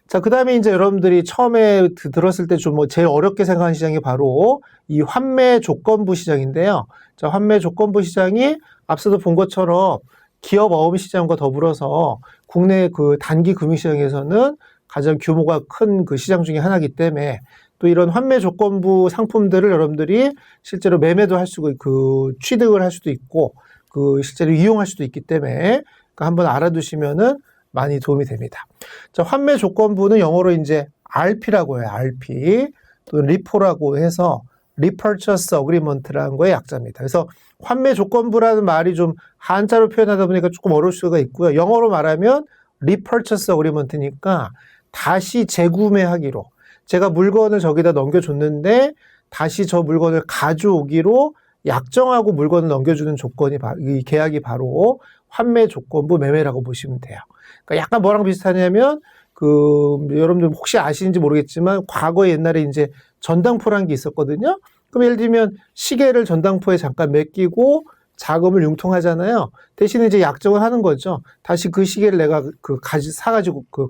자, 그 다음에 이제 여러분들이 처음에 들었을 때 좀 뭐 제일 어렵게 생각하는 시장이 바로 이 환매 조건부 시장인데요. 자, 환매 조건부 시장이 앞서도 본 것처럼 기업 어음 시장과 더불어서 국내 그 단기 금융시장에서는 가장 규모가 큰 그 시장 중에 하나이기 때문에 또 이런 환매 조건부 상품들을 여러분들이 실제로 매매도 할 수가, 그 취득을 할 수도 있고 그 실제로 이용할 수도 있기 때문에 한번 알아두시면은 많이 도움이 됩니다. 자, 환매 조건부는 영어로 이제 RP라고 해요. RP 또는 리포라고 해서 Repurchase Agreement라는 거의 약자입니다. 그래서 환매 조건부라는 말이 좀 한자로 표현하다 보니까 조금 어려울 수가 있고요. 영어로 말하면 Repurchase Agreement니까 다시 재구매하기로, 제가 물건을 저기다 넘겨줬는데 다시 저 물건을 가져오기로 약정하고 물건을 넘겨주는 조건이, 이 계약이 바로 환매 조건부 매매라고 보시면 돼요. 그러니까 약간 뭐랑 비슷하냐면 여러분들 혹시 아시는지 모르겠지만 과거에 옛날에 이제 전당포라는 게 있었거든요. 그럼 예를 들면 시계를 전당포에 잠깐 맡기고 자금을 융통하잖아요. 대신에 이제 약정을 하는 거죠. 다시 그 시계를 내가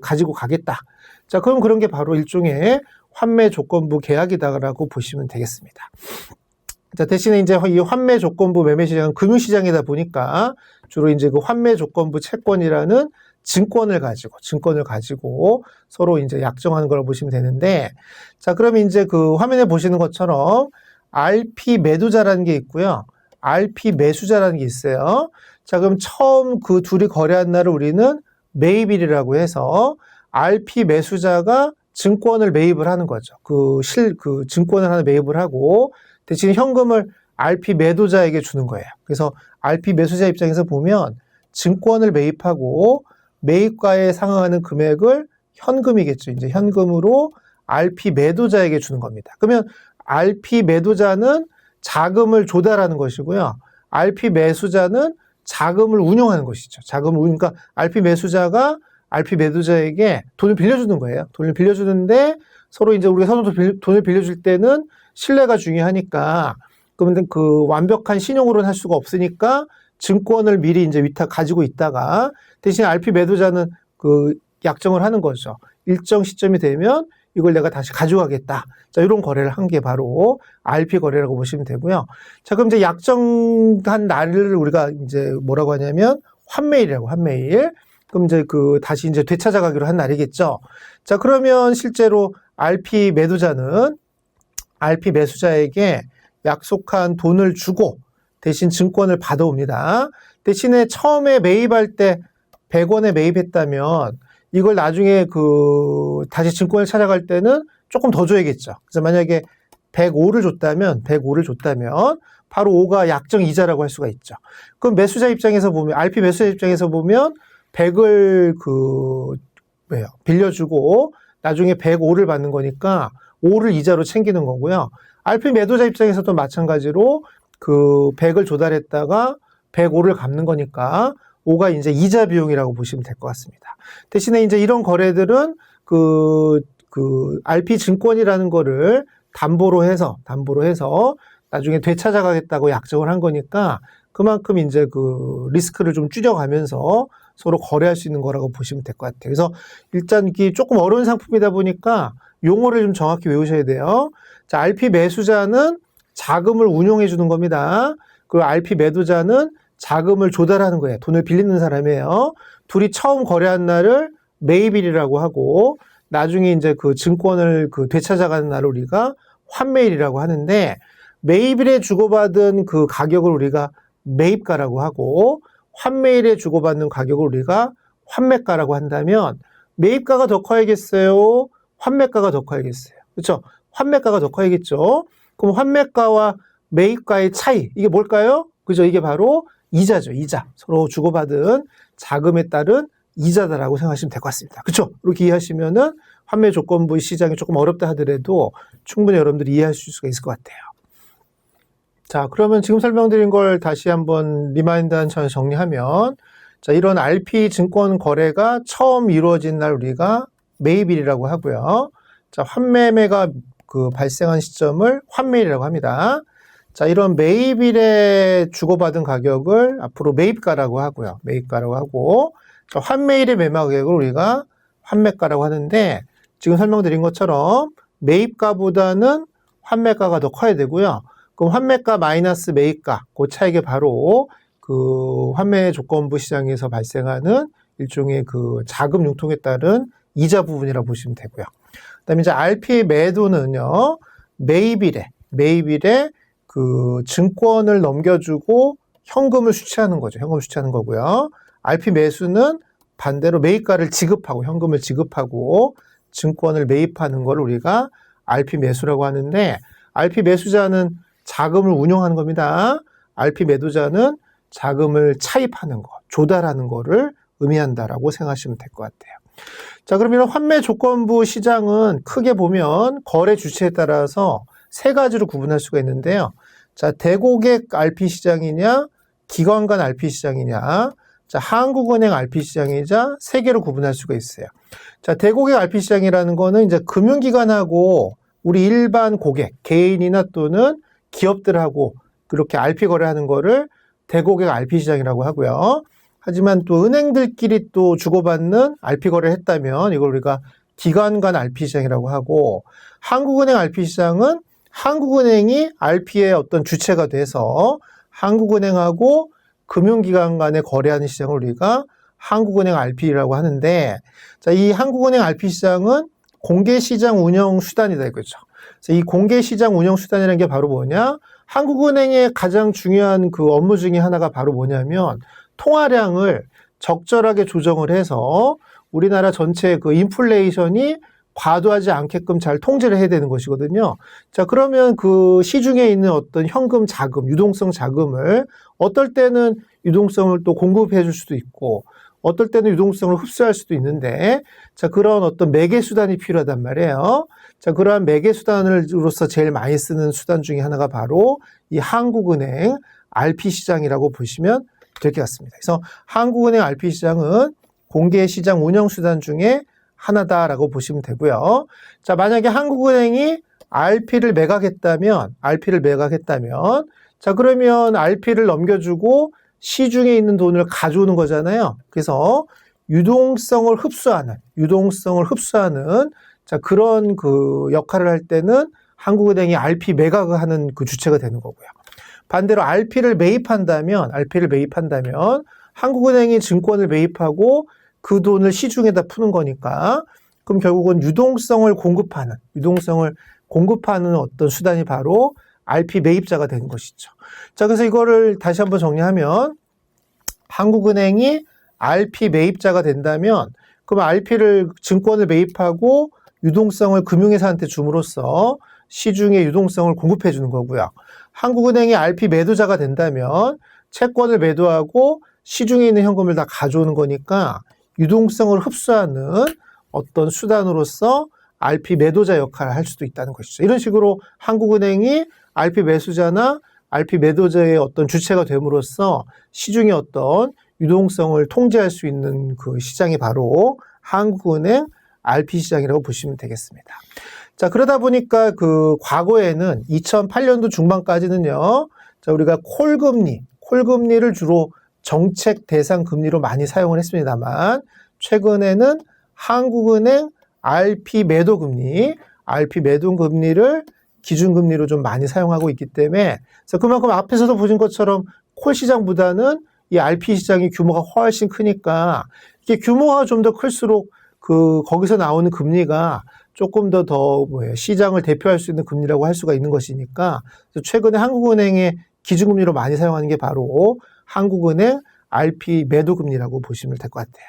가지고 가겠다. 자, 그럼 그런 게 바로 일종의 환매 조건부 계약이다라고 보시면 되겠습니다. 자, 대신에 이제 이 환매 조건부 매매 시장은 금융시장이다 보니까 주로 이제 그 환매 조건부 채권이라는 증권을 가지고 서로 이제 약정하는 걸 보시면 되는데, 자, 그러면 이제 그 화면에 보시는 것처럼 RP 매도자라는 게 있고요. RP 매수자라는 게 있어요. 자, 그럼 처음 그 둘이 거래한 날을 우리는 매입일이라고 해서 RP 매수자가 증권을 매입을 하는 거죠. 그 증권을 하나 매입을 하고 대신 현금을 RP 매도자에게 주는 거예요. 그래서 RP 매수자 입장에서 보면 증권을 매입하고 매입가에 상응하는 금액을 현금이겠죠. 이제 현금으로 RP 매도자에게 주는 겁니다. 그러면 RP 매도자는 자금을 조달하는 것이고요. RP 매수자는 자금을 운용하는 것이죠. 그러니까 RP 매수자가 RP 매도자에게 돈을 빌려주는 거예요. 돈을 빌려주는데 서로 이제 우리가 서로 돈을 빌려줄 때는 신뢰가 중요하니까, 그러면 그 완벽한 신용으로는 할 수가 없으니까 증권을 미리 이제 가지고 있다가 대신 RP 매도자는 그 약정을 하는 거죠. 일정 시점이 되면 이걸 내가 다시 가져가겠다. 자, 이런 거래를 한 게 바로 RP 거래라고 보시면 되고요. 자, 그럼 이제 약정한 날을 우리가 이제 뭐라고 하냐면 환매일이라고, 환매일. 그럼 이제 다시 이제 되찾아가기로 한 날이겠죠. 자, 그러면 실제로 RP 매도자는 RP 매수자에게 약속한 돈을 주고 대신 증권을 받아옵니다. 대신에 처음에 매입할 때 100원에 매입했다면 이걸 나중에 다시 증권을 찾아갈 때는 조금 더 줘야겠죠. 그래서 만약에 105를 줬다면 바로 5가 약정 이자라고 할 수가 있죠. 그럼 매수자 입장에서 보면, RP 매수자 입장에서 보면 100을 빌려주고 나중에 105를 받는 거니까 5를 이자로 챙기는 거고요. RP 매도자 입장에서도 마찬가지로 100을 조달했다가 105를 갚는 거니까 5가 이제 이자 비용이라고 보시면 될 것 같습니다. 대신에 이제 이런 거래들은 RP 증권이라는 거를 담보로 해서 나중에 되찾아가겠다고 약정을 한 거니까 그만큼 이제 리스크를 좀 줄여가면서 서로 거래할 수 있는 거라고 보시면 될 것 같아요. 그래서 일단 이게 조금 어려운 상품이다 보니까 용어를 좀 정확히 외우셔야 돼요. 자, RP 매수자는 자금을 운용해 주는 겁니다. 그리고 RP 매도자는 자금을 조달하는 거예요. 돈을 빌리는 사람이에요. 둘이 처음 거래한 날을 매입일이라고 하고 나중에 이제 증권을 되찾아가는 날을 우리가 환매일이라고 하는데, 매입일에 주고받은 가격을 우리가 매입가라고 하고 환매일에 주고받는 가격을 우리가 환매가라고 한다면 매입가가 더 커야겠어요? 환매가가 더 커야겠어요? 그렇죠? 환매가가 더 커야겠죠? 그럼 환매가와 매입가의 차이, 이게 뭘까요? 그죠? 이게 바로 이자죠. 이자. 서로 주고받은 자금에 따른 이자다라고 생각하시면 될 것 같습니다. 그렇죠? 이렇게 이해하시면은 환매 조건부 시장이 조금 어렵다 하더라도 충분히 여러분들이 이해하실 수가 있을 것 같아요. 자, 그러면 지금 설명드린 걸 다시 한번 리마인드한 차원 정리하면, 자, 이런 RP 증권 거래가 처음 이루어진 날 우리가 매입일이라고 하고요. 자, 환매매가 발생한 시점을 환매일이라고 합니다. 자, 이런 매입일에 주고받은 가격을 앞으로 매입가라고 하고요. 매입가라고 하고, 자, 환매일의 매매 가격을 우리가 환매가라고 하는데 지금 설명드린 것처럼 매입가보다는 환매가가 더 커야 되고요. 그럼 환매가 마이너스 매입가, 그 차익이 바로 그 환매 조건부 시장에서 발생하는 일종의 그 자금 융통에 따른 이자 부분이라고 보시면 되고요. 그다음에 이제 RP 매도는요, 매입일에 그 증권을 넘겨주고 현금을 수취하는 거죠. 현금을 수취하는 거고요. RP 매수는 반대로 매입가를 지급하고 현금을 지급하고 증권을 매입하는 걸 우리가 RP 매수라고 하는데, RP 매수자는 자금을 운용하는 겁니다. RP 매도자는 자금을 차입하는 거, 조달하는 거를 의미한다라고 생각하시면 될 것 같아요. 자, 그러면 환매 조건부 시장은 크게 보면 거래 주체에 따라서 세 가지로 구분할 수가 있는데요. 자, 대고객 RP 시장이냐, 기관 간 RP 시장이냐, 자, 한국은행 RP 시장이자 세 개로 구분할 수가 있어요. 자, 대고객 RP 시장이라는 거는 이제 금융기관하고 우리 일반 고객, 개인이나 또는 기업들하고 그렇게 RP 거래하는 거를 대고객 RP 시장이라고 하고요. 하지만 또 은행들끼리 또 주고받는 RP 거래를 했다면 이걸 우리가 기관 간 RP 시장이라고 하고, 한국은행 RP 시장은 한국은행이 RP의 어떤 주체가 돼서 한국은행하고 금융기관 간에 거래하는 시장을 우리가 한국은행 RP라고 하는데, 자, 이 한국은행 RP 시장은 공개시장 운영 수단이다 이거죠. 그래서 이 공개시장 운영 수단이라는 게 바로 뭐냐? 한국은행의 가장 중요한 그 업무 중에 하나가 바로 뭐냐면 통화량을 적절하게 조정을 해서 우리나라 전체 그 인플레이션이 과도하지 않게끔 잘 통제를 해야 되는 것이거든요. 자, 그러면 그 시중에 있는 어떤 현금 자금, 유동성 자금을 어떨 때는 유동성을 또 공급해 줄 수도 있고 어떨 때는 유동성을 흡수할 수도 있는데, 자, 그런 어떤 매개 수단이 필요하단 말이에요. 자, 그러한 매개 수단으로서 제일 많이 쓰는 수단 중에 하나가 바로 이 한국은행 RP 시장이라고 보시면 될 것 같습니다. 그래서 한국은행 RP 시장은 공개시장 운영 수단 중에 하나다라고 보시면 되고요. 자, 만약에 한국은행이 RP를 매각했다면, 자, 그러면 RP를 넘겨주고 시중에 있는 돈을 가져오는 거잖아요. 그래서 유동성을 흡수하는, 자, 그런 그 역할을 할 때는 한국은행이 RP 매각을 하는 그 주체가 되는 거고요. 반대로 RP를 매입한다면 한국은행이 증권을 매입하고 그 돈을 시중에다 푸는 거니까, 그럼 결국은 유동성을 공급하는 어떤 수단이 바로 RP 매입자가 되는 것이죠. 자, 그래서 이거를 다시 한번 정리하면, 한국은행이 RP 매입자가 된다면, 그럼 RP를 증권을 매입하고 유동성을 금융회사한테 줌으로써 시중에 유동성을 공급해 주는 거고요. 한국은행이 RP 매도자가 된다면 채권을 매도하고 시중에 있는 현금을 다 가져오는 거니까 유동성을 흡수하는 어떤 수단으로서 RP 매도자 역할을 할 수도 있다는 것이죠. 이런 식으로 한국은행이 RP 매수자나 RP 매도자의 어떤 주체가 됨으로써 시중의 어떤 유동성을 통제할 수 있는 그 시장이 바로 한국은행 RP 시장이라고 보시면 되겠습니다. 자, 그러다 보니까 그 과거에는 2008년도 중반까지는요, 자, 우리가 콜금리를 주로 정책 대상 금리로 많이 사용을 했습니다만, 최근에는 한국은행 RP 매도금리를 기준금리로 좀 많이 사용하고 있기 때문에, 그래서 그만큼 앞에서도 보신 것처럼 콜 시장보다는 이 RP 시장이 규모가 훨씬 크니까, 이게 규모가 좀 더 클수록 거기서 나오는 금리가 조금 더 시장을 대표할 수 있는 금리라고 할 수가 있는 것이니까, 최근에 한국은행의 기준금리로 많이 사용하는 게 바로 한국은행 RP 매도금리라고 보시면 될 것 같아요.